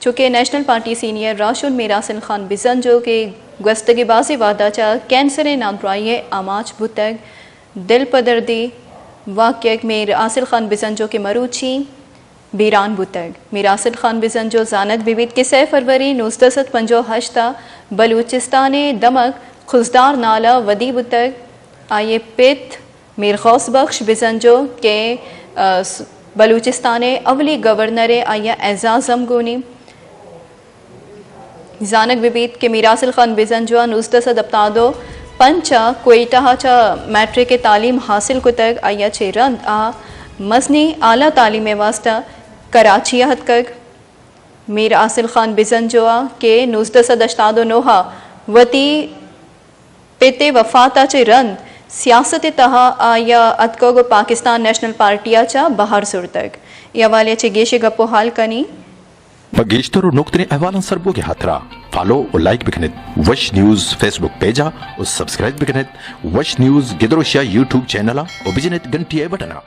چونکہ national party senior Rashid میراسل خان بزنجو کے گوستگی بازی وعدہ چا کینسر نامرائی آماچ بتگ دل پدردی واقع میراسل خان بزنجو کے مروچی بیران بتگ میراسل خان بزنجو زانت بیبیت کے 6 فروری 1958 بلوچستان دمک خزدار نالا ودی بتگ آئے پیت میر غوث بخش بزنجو کے بلوچستان اولی گورنر آیا اعزاز گونی زانک بیبیت کے میراسل خان بزنجو 1972 پنچا کوئٹہ چا میٹرک تعلیم حاصل کتگ آیا چھ رند آ مزنی اعلیٰ تعلیم واسطہ کراچی ہتکگ میراسل خان بزنجو کے 1989 وتی پیتے وفاتا چھ رند سیاست تہا آیا اتکوگ پاکستان نیشنل پارٹی چا بہار سرتگ یہ والے چھ گیشے گپو حال کنی بگیشتر و نکتنے احوالان سربو کے ہاتھرا فالو و لائک بکنید وش نیوز فیس بک پیجا و سبسکرائب بکنید وش نیوز گدروشیا یوٹیوب چینلا و بجنید گنٹی بٹنا